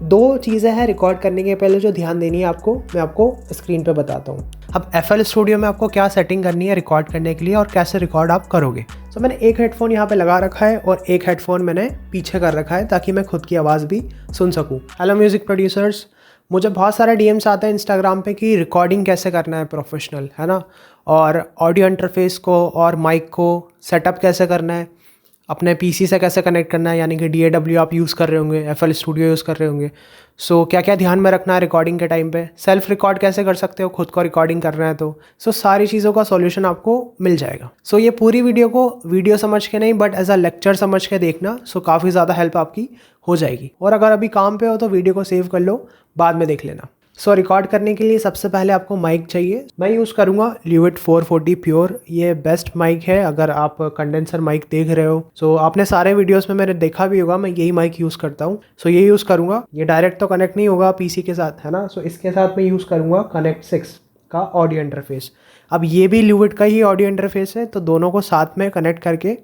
दो चीज़ें हैं रिकॉर्ड करने के पहले जो ध्यान देनी है आपको, मैं आपको स्क्रीन पे बताता हूँ। अब FL स्टूडियो में आपको क्या सेटिंग करनी है रिकॉर्ड करने के लिए और कैसे रिकॉर्ड आप करोगे। तो मैंने एक हेडफोन यहाँ पे लगा रखा है और एक हेडफोन मैंने पीछे कर रखा है ताकि मैं खुद की आवाज़ भी सुन सकूँ। हेलो म्यूज़िक प्रोड्यूसर्स, मुझे बहुत सारे DMs आते हैं इंस्टाग्राम पे कि रिकॉर्डिंग कैसे करना है प्रोफेशनल, है ना, और ऑडियो इंटरफेस को और माइक को सेटअप कैसे करना है, अपने PC से कैसे कनेक्ट करना है, यानी कि DAW आप यूज़ कर रहे होंगे, FL स्टूडियो यूज़ कर रहे होंगे। सो क्या क्या ध्यान में रखना है रिकॉर्डिंग के टाइम पे, सेल्फ रिकॉर्ड कैसे कर सकते हो खुद को रिकॉर्डिंग कर रहे हैं तो। सारी चीज़ों का सॉल्यूशन आपको मिल जाएगा। ये पूरी वीडियो को वीडियो समझ के नहीं बट एज अ लेक्चर समझ के देखना। काफ़ी ज़्यादा हेल्प आपकी हो जाएगी। और अगर अभी काम पे हो तो वीडियो को सेव कर लो, बाद में देख लेना। रिकॉर्ड करने के लिए सबसे पहले आपको माइक चाहिए। मैं यूज़ करूँगा Lewitt 440 प्योर। ये बेस्ट माइक है अगर आप कंडेंसर माइक देख रहे हो। आपने सारे वीडियोस में मैंने देखा भी होगा, मैं यही माइक यूज़ करता हूँ। ये यूज़ करूँगा। ये डायरेक्ट तो कनेक्ट नहीं होगा PC के साथ, है ना। इसके साथ मैं यूज़ करूँगा Connect 6 का ऑडियो इंटरफेस। अब ये भी Lewitt का ही ऑडियो इंटरफेस है, तो दोनों को साथ में कनेक्ट करके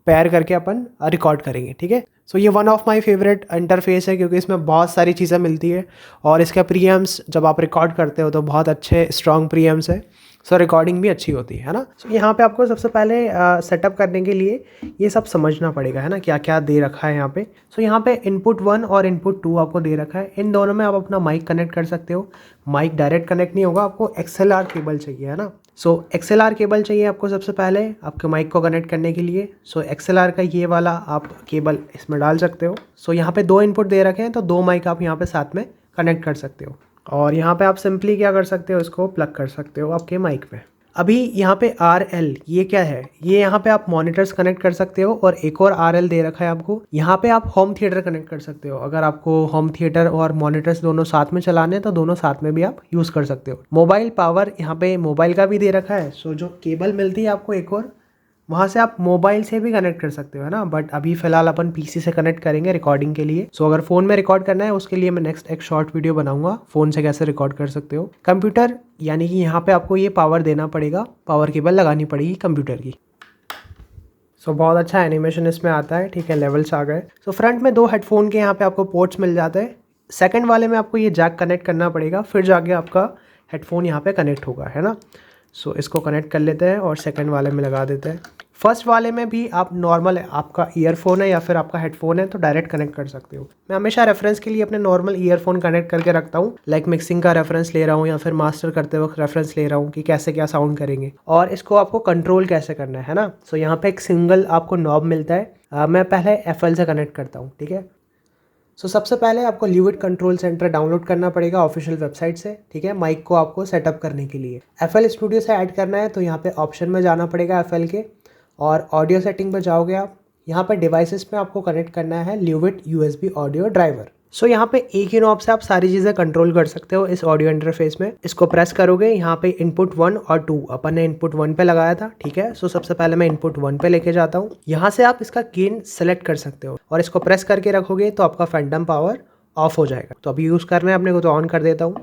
पेयर करके अपन रिकॉर्ड करेंगे, ठीक है। ये one of my favourite interface है क्योंकि इसमें बहुत सारी चीज़ें मिलती है और इसके प्रीएम्स जब आप रिकॉर्ड करते हो तो बहुत अच्छे स्ट्रॉन्ग प्रीएम्स है। रिकॉर्डिंग भी अच्छी होती है ना। यहाँ पे आपको सबसे पहले सेटअप करने के लिए ये सब समझना पड़ेगा, है ना, क्या क्या दे रखा है यहाँ पे। यहाँ पे इनपुट 1 और इनपुट 2 आपको दे रखा है। इन दोनों में आप अपना माइक कनेक्ट कर सकते हो। माइक डायरेक्ट कनेक्ट नहीं होगा, आपको XLR केबल चाहिए, है ना। XLR केबल चाहिए आपको सबसे पहले आपके माइक को कनेक्ट करने के लिए। XLR का ये वाला आप केबल इसमें डाल सकते हो। यहाँ पे 2 इनपुट दे रखे हैं तो 2 माइक आप यहाँ पे साथ में कनेक्ट कर सकते हो। और यहाँ पे आप सिंपली क्या कर सकते हो, इसको प्लग कर सकते हो आपके माइक पे। अभी यहाँ पे RL ये क्या है, ये यहाँ पे आप मॉनिटर्स कनेक्ट कर सकते हो और एक और RL दे रखा है आपको। यहाँ पे आप होम थिएटर कनेक्ट कर सकते हो। अगर आपको होम थिएटर और मॉनिटर्स दोनों साथ में चलाने हैं तो दोनों साथ में भी आप यूज़ कर सकते हो। मोबाइल पावर यहाँ पे मोबाइल का भी दे रखा है। जो केबल मिलती है आपको एक और, वहाँ से आप मोबाइल से भी कनेक्ट कर सकते हो, है ना। बट अभी फ़िलहाल अपन PC से कनेक्ट करेंगे रिकॉर्डिंग के लिए। अगर फ़ोन में रिकॉर्ड करना है उसके लिए मैं नेक्स्ट एक शॉर्ट वीडियो बनाऊंगा फ़ोन से कैसे रिकॉर्ड कर सकते हो। कंप्यूटर यानी कि यहाँ पे आपको ये पावर देना पड़ेगा, पावर केबल लगानी पड़ेगी कंप्यूटर की। बहुत अच्छा एनिमेशन इसमें आता है, ठीक है, लेवल्स आ गए। फ्रंट में 2 हेडफोन के यहाँ पे आपको पोर्ट्स मिल जाते हैं। सेकंड वाले में आपको ये जैक कनेक्ट करना पड़ेगा, फिर जाके आपका हेडफोन यहाँ पे कनेक्ट होगा, है ना। इसको कनेक्ट कर लेते हैं और सेकंड वाले में लगा देते हैं। फर्स्ट वाले में भी आप नॉर्मल आपका ईयरफोन है या फिर आपका हेडफोन है तो डायरेक्ट कनेक्ट कर सकते हो। मैं हमेशा रेफरेंस के लिए अपने नॉर्मल ईयरफोन कनेक्ट करके रखता हूँ, लाइक मिक्सिंग का रेफरेंस ले रहा हूँ या फिर मास्टर करते वक्त रेफरेंस ले रहा हूँ कि कैसे क्या साउंड करेंगे और इसको आपको कंट्रोल कैसे करना है ना। यहाँ पे एक सिंगल आपको नॉब मिलता है। मैं पहले FL से कनेक्ट करता हूँ, ठीक है। सबसे पहले आपको Lewitt कंट्रोल सेंटर डाउनलोड करना पड़ेगा ऑफिशियल वेबसाइट से, ठीक है। माइक को आपको सेटअप करने के लिए FL स्टूडियो से ऐड करना है तो यहाँ पे ऑप्शन में जाना पड़ेगा FL के और ऑडियो सेटिंग पर जाओगे आप। यहाँ पर डिवाइसेस में आपको कनेक्ट करना है Lewitt USB ऑडियो ड्राइवर। यहाँ पे एक ही नॉब से आप सारी चीज़ें कंट्रोल कर सकते हो इस ऑडियो इंटरफेस में। इसको प्रेस करोगे, यहाँ पे इनपुट 1 और 2 अपन ने इनपुट 1 पे लगाया था, ठीक है। सबसे पहले मैं इनपुट 1 पे लेके जाता हूँ। यहाँ से आप इसका गेन सेलेक्ट कर सकते हो और इसको प्रेस करके रखोगे तो आपका फैंटम पावर ऑफ हो जाएगा। तो अभी यूज़ करना है अपने को तो ऑन कर देता हूँ,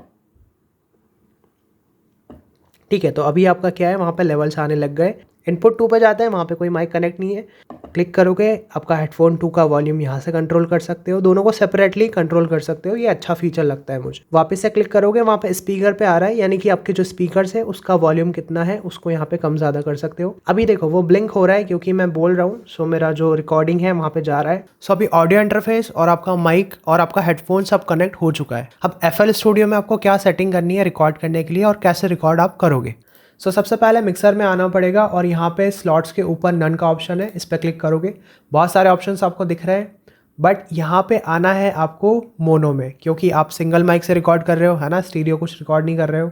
ठीक है। तो अभी आपका क्या है, वहाँ पे लेवल्स आने लग गए। इनपुट 2 पे जाते हैं, वहाँ पे कोई माइक कनेक्ट नहीं है। क्लिक करोगे, आपका हेडफोन 2 का वॉल्यूम यहाँ से कंट्रोल कर सकते हो। दोनों को सेपरेटली कंट्रोल कर सकते हो, ये अच्छा फीचर लगता है मुझे। वापस से क्लिक करोगे, वहाँ पे स्पीकर पे आ रहा है, यानी कि आपके जो स्पीकर्स है उसका वॉल्यूम कितना है उसको यहाँ पे कम ज़्यादा कर सकते हो। अभी देखो वो ब्लिंक हो रहा है क्योंकि मैं बोल रहा हूँ। मेरा जो रिकॉर्डिंग है वहाँ पे जा रहा है। अभी ऑडियो इंटरफेस और आपका माइक और आपका हेडफोन सब कनेक्ट हो चुका है। अब FL स्टूडियो में आपको क्या सेटिंग करनी है रिकॉर्ड करने के लिए और कैसे रिकॉर्ड आप करोगे। सबसे पहले मिक्सर में आना पड़ेगा और यहाँ पे स्लॉट्स के ऊपर नन का ऑप्शन है, इस पर क्लिक करोगे। बहुत सारे ऑप्शंस आपको दिख रहे हैं बट यहाँ पे आना है आपको मोनो में क्योंकि आप सिंगल माइक से रिकॉर्ड कर रहे हो, है ना, स्टीरियो कुछ रिकॉर्ड नहीं कर रहे हो।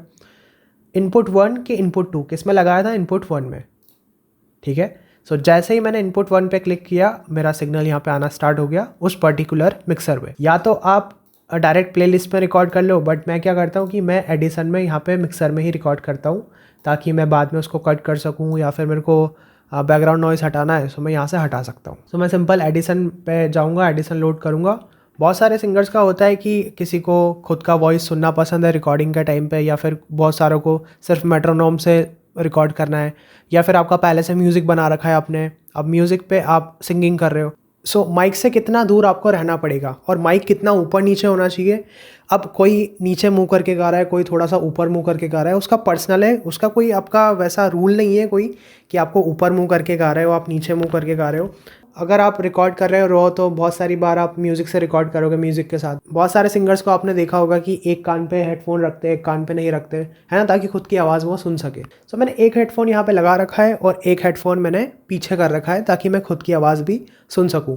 इनपुट 1 के इनपुट 2 किस में लगाया था, इनपुट 1 में, ठीक है। जैसे ही मैंने इनपुट 1 पे क्लिक किया मेरा सिग्नल यहाँ पे आना स्टार्ट हो गया उस पर्टिकुलर मिक्सर में। या तो आप डायरेक्ट प्लेलिस्ट में रिकॉर्ड कर लो बट मैं क्या करता हूँ कि मैं एडिसन में यहाँ पे मिक्सर में ही रिकॉर्ड करता हूँ ताकि मैं बाद में उसको कट कर सकूँ या फिर मेरे को बैकग्राउंड नॉइस हटाना है मैं यहाँ से हटा सकता हूँ। मैं सिंपल एडिसन पे जाऊँगा, एडिसन लोड करूँगा। बहुत सारे सिंगर्स का होता है कि किसी को खुद का वॉइस सुनना पसंद है रिकॉर्डिंग के टाइम पे या फिर बहुत सारों को सिर्फ मेट्रोनोम से रिकॉर्ड करना है या फिर आपका पहले से म्यूज़िक बना रखा है आपने, अब म्यूज़िक पे आप सिंगिंग कर रहे हो सो माइक से कितना दूर आपको रहना पड़ेगा और माइक कितना ऊपर नीचे होना चाहिए। अब कोई नीचे मुंह करके गा रहा है, कोई थोड़ा सा ऊपर मुंह करके गा रहा है, उसका पर्सनल है, उसका कोई आपका वैसा रूल नहीं है कोई कि आपको ऊपर मुंह करके गा रहे हो, आप नीचे मुंह करके गा रहे हो। अगर आप रिकॉर्ड कर रहे हो तो बहुत सारी बार आप म्यूज़िक से रिकॉर्ड करोगे, म्यूज़िक के साथ। बहुत सारे सिंगर्स को आपने देखा होगा कि एक कान पे हेडफोन रखते हैं, एक कान पे नहीं रखते, है ना, ताकि खुद की आवाज़ वो सुन सके। सो मैंने एक हेडफोन यहाँ पे लगा रखा है और एक हेडफोन मैंने पीछे कर रखा है ताकि मैं खुद की आवाज़ भी सुन सकूँ।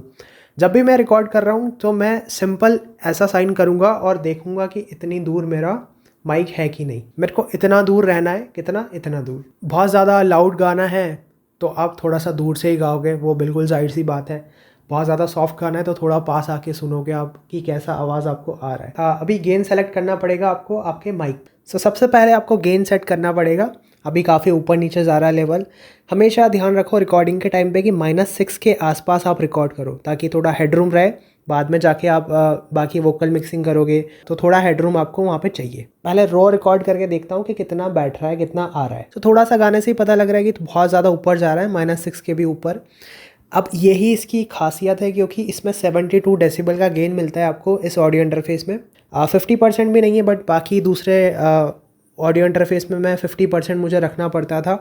जब भी मैं रिकॉर्ड कर रहा हूँ तो मैं सिंपल ऐसा साइन करूँगा और देखूँगा कि इतनी दूर मेरा माइक है कि नहीं। मेरे को इतना दूर रहना है, कितना, इतना दूर। बहुत ज़्यादा लाउड गाना है तो आप थोड़ा सा दूर से ही गाओगे, वो बिल्कुल जाहिर सी बात है। बहुत ज़्यादा सॉफ्ट गाना है तो थोड़ा पास आके सुनोगे आप कि कैसा आवाज़ आपको आ रहा है। अभी गेन सेलेक्ट करना पड़ेगा आपको आपके माइक। सो सबसे पहले आपको गेन सेट करना पड़ेगा। अभी काफ़ी ऊपर नीचे जा रहा है लेवल। हमेशा ध्यान रखो रिकॉर्डिंग के टाइम पे कि -6 के आसपास आप रिकॉर्ड करो ताकि थोड़ा हेडरूम रहे। बाद में जाके आप बाकी वोकल मिक्सिंग करोगे तो थोड़ा हेडरूम आपको वहाँ पे चाहिए। पहले रो रिकॉर्ड करके देखता हूँ कि कितना बैठ रहा है, कितना आ रहा है। तो थोड़ा सा गाने से ही पता लग रहा है कि बहुत ज़्यादा ऊपर जा रहा है, -6 के भी ऊपर। अब यही इसकी खासियत है क्योंकि इसमें 72 डेसिबल का गेन मिलता है आपको इस ऑडियो इंटरफेस में। 50% भी नहीं है, बट बाकी दूसरे ऑडियो इंटरफेस में मैं 50% मुझे रखना पड़ता था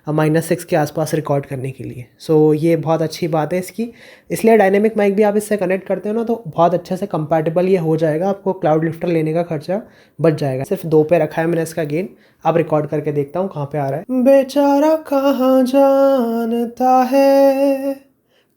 -6 के आसपास रिकॉर्ड करने के लिए। सो ये बहुत अच्छी बात है इसकी। इसलिए डायनेमिक माइक भी आप इससे कनेक्ट करते हो ना तो बहुत अच्छे से कंपैटिबल ये हो जाएगा। आपको क्लाउड लिफ्टर लेने का खर्चा बच जाएगा। सिर्फ 2 पे रखा है मैंने इसका गेन। अब रिकॉर्ड करके देखता हूँ कहाँ पे आ रहा है। बेचारा कहाँ जानता है,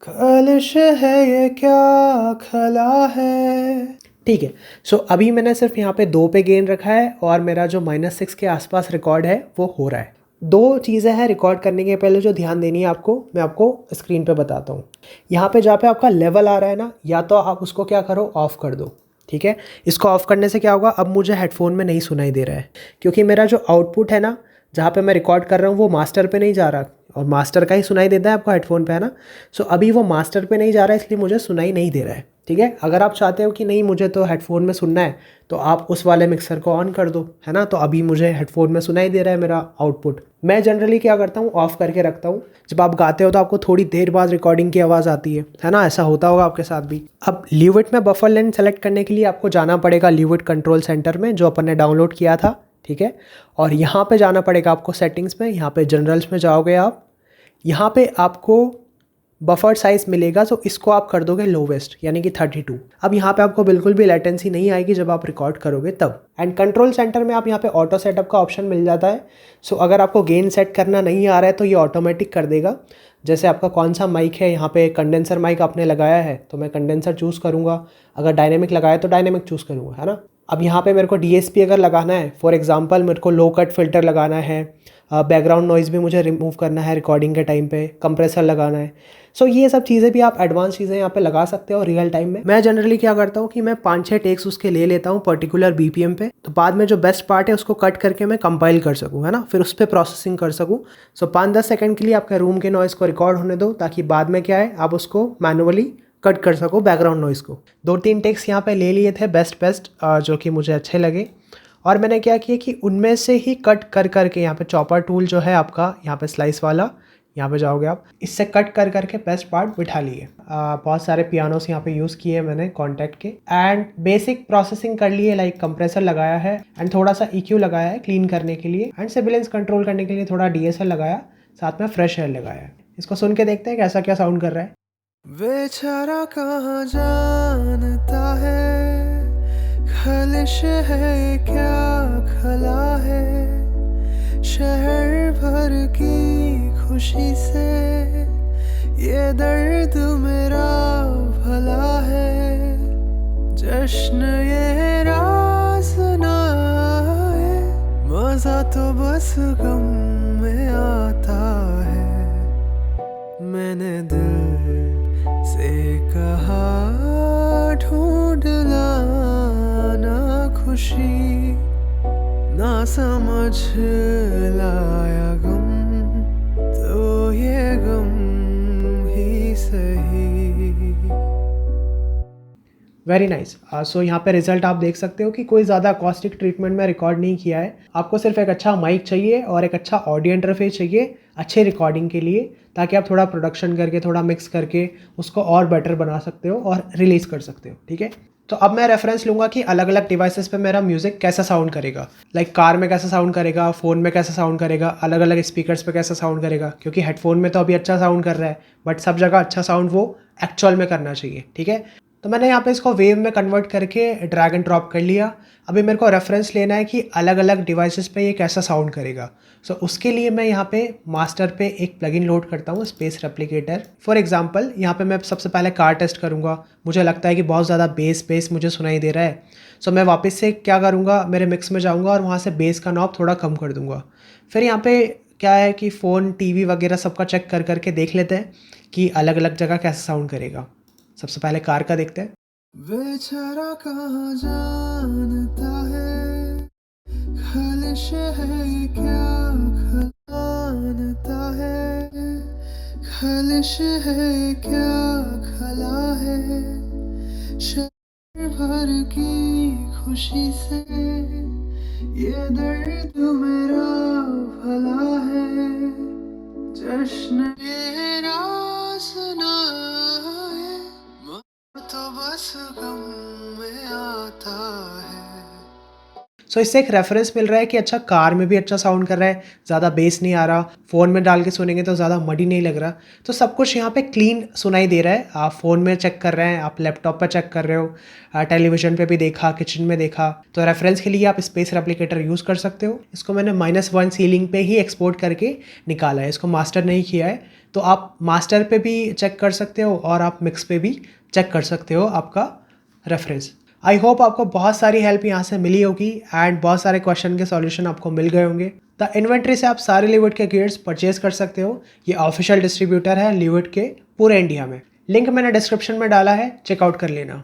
खलिश है ये क्या खला है। ठीक है। सो अभी मैंने सिर्फ यहाँ पे 2 पे गेन रखा है और मेरा जो -6 के आसपास रिकॉर्ड है वो हो रहा है। 2 चीज़ें हैं रिकॉर्ड करने के पहले जो ध्यान देनी है आपको, मैं आपको स्क्रीन पे बताता हूँ। यहाँ पे जहाँ पे आपका लेवल आ रहा है ना, या तो आप उसको क्या करो, ऑफ़ कर दो। ठीक है। इसको ऑफ़ करने से क्या होगा, अब मुझे हेडफोन में नहीं सुनाई दे रहा है क्योंकि मेरा जो आउटपुट है ना, जहाँ पे मैं रिकॉर्ड कर रहा हूँ वो मास्टर पे नहीं जा रहा और मास्टर का ही सुनाई देता है आपको हेडफोन पे, है ना। सो अभी वो मास्टर पे नहीं जा रहा है इसलिए मुझे सुनाई नहीं दे रहा है। ठीक है। अगर आप चाहते हो कि नहीं मुझे तो हेडफोन में सुनना है तो आप उस वाले मिक्सर को ऑन कर दो, है ना। तो अभी मुझे हेडफोन में सुनाई दे रहा है मेरा आउटपुट। मैं जनरली क्या करता हूँ, ऑफ करके रखता हूँ। जब आप गाते हो तो आपको थोड़ी देर बाद रिकॉर्डिंग की आवाज़ आती है ना, ऐसा होता होगा आपके साथ भी। अब ल्यूविट में बफर लेंथ सेलेक्ट करने के लिए आपको जाना पड़ेगा ल्यूविट कंट्रोल सेंटर में जो अपन ने डाउनलोड किया था। ठीक है। और यहाँ पे जाना पड़ेगा आपको सेटिंग्स में, यहाँ पे जनरल्स में जाओगे आप, यहाँ पे आपको बफर साइज़ मिलेगा तो इसको आप कर दोगे लोवेस्ट यानी कि 32। अब यहाँ पे आपको बिल्कुल भी लेटेंसी नहीं आएगी जब आप रिकॉर्ड करोगे तब। एंड कंट्रोल सेंटर में आप यहाँ पे ऑटो सेटअप का ऑप्शन मिल जाता है। सो अगर आपको गेन सेट करना नहीं आ रहा है तो ये ऑटोमेटिक कर देगा। जैसे आपका कौन सा माइक है, यहाँ पे कंडेंसर माइक आपने लगाया है तो मैं कंडेंसर चूज़ करूँगा। अगर डायनेमिक लगाया तो डायनेमिक चूज़ करूँगा, है ना। अब यहाँ पे मेरे को DSP अगर लगाना है, फॉर एग्जांपल मेरे को लो कट फिल्टर लगाना है, बैकग्राउंड नॉइज़ भी मुझे रिमूव करना है रिकॉर्डिंग के टाइम पे, कंप्रेसर लगाना है। सो ये सब चीज़ें भी आप एडवांस चीज़ें यहाँ पे लगा सकते हो रियल टाइम में। मैं जनरली क्या करता हूँ कि मैं 5-6 टेक्स उसके ले लेता हूँ पर्टिकुलर BPM पे, तो बाद में जो बेस्ट पार्ट है उसको कट करके मैं कंपाइल कर सकूँ, है ना, फिर उस पर प्रोसेसिंग कर सकूँ। सो 5-10 सेकंड के लिए आपके रूम के नॉइज़ को रिकॉर्ड होने दो ताकि बाद में क्या है आप उसको मैनुअली कट कर सको बैकग्राउंड नॉइज़ को। 2-3 टेक्स यहाँ पे ले लिए थे बेस्ट जो कि मुझे अच्छे लगे और मैंने क्या किया कि उनमें से ही कट कर करके यहाँ पे चॉपर टूल जो है आपका, यहाँ पे स्लाइस वाला, यहाँ पे जाओगे आप, इससे कट कर करके बेस्ट पार्ट बिठा लिए। बहुत सारे पियानोस यहाँ पे यूज़ किए मैंने कॉन्टैक्ट के एंड बेसिक प्रोसेसिंग कर लिए, लाइक कंप्रेसर लगाया है एंड थोड़ा सा EQ लगाया है क्लीन करने के लिए एंड सिबिलेंस कंट्रोल करने के लिए थोड़ा DSL लगाया, साथ में फ्रेश एयर लगाया। इसको सुन के देखते हैं कैसा क्या साउंड कर रहा है। बेचारा कहाँ जानता है, खलिश है क्या खला है, शहर भर की खुशी से ये दर्द मेरा भला है, जश्न ये राज ना है, मजा तो बस गम में आता है। मैंने दिल से कहा ढूंढ लाना खुशी, ना समझ लाया गम, तो ये गम ही सही। Very nice. सो यहाँ पे रिजल्ट आप देख सकते हो कि कोई ज़्यादा अकॉस्टिक ट्रीटमेंट में रिकॉर्ड नहीं किया है। आपको सिर्फ एक अच्छा माइक चाहिए और एक अच्छा ऑडियो इंटरफेस चाहिए अच्छे रिकॉर्डिंग के लिए, ताकि आप थोड़ा प्रोडक्शन करके थोड़ा मिक्स करके उसको और बेटर बना सकते हो और रिलीज़ कर सकते हो। ठीक है, तो अब मैं रेफरेंस लूँगा कि अलग अलग डिवाइसेस पे मेरा म्यूज़िक कैसा साउंड करेगा, लाइक कार में कैसा साउंड करेगा, फ़ोन में कैसा साउंड करेगा, अलग अलग स्पीकर्स पे कैसा साउंड करेगा, क्योंकि हेडफोन में तो अभी अच्छा साउंड कर रहा है बट सब जगह अच्छा साउंड वो एक्चुअल में करना चाहिए। ठीक है, तो मैंने यहाँ पे इसको वेव में कन्वर्ट करके ड्रैग एंड ड्रॉप कर लिया। अभी मेरे को रेफरेंस लेना है कि अलग अलग डिवाइसेस पे ये कैसा साउंड करेगा। सो उसके लिए मैं यहाँ पे मास्टर पे एक प्लगइन लोड करता हूँ, स्पेस रेप्लिकेटर। फॉर एग्जांपल यहाँ पे मैं सबसे पहले कार टेस्ट करूँगा, मुझे लगता है कि बहुत ज़्यादा बेस मुझे सुनाई दे रहा है। सो मैं वापस से क्या करूँगा, मेरे मिक्स में जाऊँगा और वहाँ से बेस का नॉब थोड़ा कम कर दूँगा। फिर यहाँ पे क्या है कि फ़ोन, टीवी वगैरह सबका चेक कर करके देख लेते हैं कि अलग अलग जगह कैसा साउंड करेगा। सबसे पहले कार का देखते हैं। बेचारा कहाँ जानता है, खालिश है क्या खलानता है, खालिश है क्या खला है, शहर भर की खुशी से ये दर्द मेरा भला है, जश्न मेरा सुनाए तो बस गम में आता है। सो इससे एक रेफरेंस मिल रहा है कि अच्छा कार में भी अच्छा साउंड कर रहा है, ज़्यादा बेस नहीं आ रहा, फ़ोन में डाल के सुनेंगे तो ज़्यादा मडी नहीं लग रहा। तो सब कुछ यहाँ पे क्लीन सुनाई दे रहा है। आप फ़ोन में चेक कर रहे हैं, आप लैपटॉप पर चेक कर रहे हो, टेलीविज़न पे भी देखा, किचन में देखा। तो रेफरेंस के लिए आप स्पेस रेप्लिकेटर यूज़ कर सकते हो। इसको मैंने -1 सीलिंग पे ही एक्सपोर्ट करके निकाला है, इसको मास्टर नहीं किया है। तो आप मास्टर पे भी चेक कर सकते हो और आप मिक्स पे भी चेक कर सकते हो आपका रेफरेंस। आई होप आपको बहुत सारी हेल्प यहाँ से मिली होगी एंड बहुत सारे क्वेश्चन के सॉल्यूशन आपको मिल गए होंगे। द इन्वेंट्री से आप सारे लिविड के गियर्स परचेज कर सकते हो। ये ऑफिशियल डिस्ट्रीब्यूटर है लिविड के पूरे इंडिया में। लिंक मैंने डिस्क्रिप्शन में डाला है, चेकआउट कर लेना।